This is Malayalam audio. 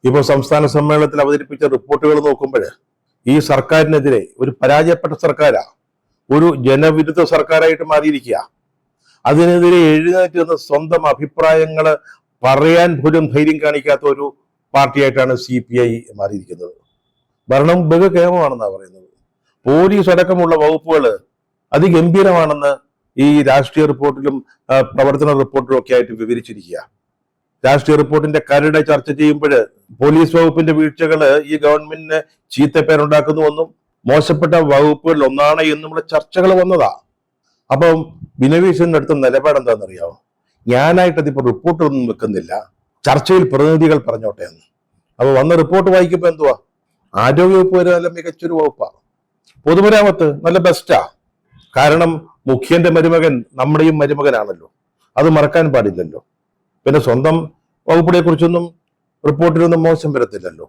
ഇപ്പോൾ സംസ്ഥാന സമ്മേളനത്തിൽ അവതരിപ്പിച്ച റിപ്പോർട്ടുകൾ നോക്കുമ്പോൾ ഈ സർക്കാരിനെതിരെ ഒരു പരാജയപ്പെട്ട സർക്കാരാ, ഒരു ജനവിരുദ്ധ സർക്കാരായിട്ട് മാറിയിരിക്കുക. അതിനെതിരെ എഴുന്നേറ്റ് നിന്ന് സ്വന്തം അഭിപ്രായങ്ങൾ പറയാൻ പോലും ധൈര്യം കാണിക്കാത്ത ഒരു പാർട്ടിയായിട്ടാണ് CPI മാറിയിരിക്കുന്നത്. ഭരണം ബഹുക്ഷേമമാണെന്നാണ് പറയുന്നത്. പോലീസ് അടക്കമുള്ള വകുപ്പുകൾ അതിഗംഭീരമാണെന്ന് ഈ രാഷ്ട്രീയ റിപ്പോർട്ടിലും പ്രവർത്തന റിപ്പോർട്ടിലും ഒക്കെ ആയിട്ട് വിവരിച്ചിരിക്കുക. രാഷ്ട്രീയ റിപ്പോർട്ടിന്റെ കരട് ചർച്ച ചെയ്യുമ്പോൾ പോലീസ് വകുപ്പിന്റെ വീഴ്ചകൾ ഈ ഗവൺമെന്റിന് ചീത്തപ്പേരുണ്ടാക്കുന്നുവെന്നും മോശപ്പെട്ട വകുപ്പുകളിൽ ഒന്നാണ് എന്നുമുള്ള ചർച്ചകൾ വന്നതാ. അപ്പം ബിനോയ് വിശ്വന്റെ അടുത്ത നിലപാട് എന്താണെന്നറിയാമോ? ഞാനായിട്ട് അതിപ്പോ റിപ്പോർട്ടൊന്നും വെക്കുന്നില്ല, ചർച്ചയിൽ പ്രതിനിധികൾ പറഞ്ഞോട്ടെ എന്ന്. അപ്പൊ വന്ന റിപ്പോർട്ട് വായിക്കുമ്പോ എന്തുവാ, ആരോഗ്യവകുപ്പ് വരെ നല്ല മികച്ചൊരു വകുപ്പാണ്, പൊതുമരാമത്ത് നല്ല ബെസ്റ്റാ. കാരണം മുഖ്യന്റെ മരുമകൻ നമ്മുടെയും മരുമകനാണല്ലോ, അത് മറക്കാൻ പാടില്ലല്ലോ. പിന്നെ സ്വന്തം വകുപ്പിനെ കുറിച്ചൊന്നും റിപ്പോർട്ടിലൊന്നും മോശം വരത്തില്ലല്ലോ.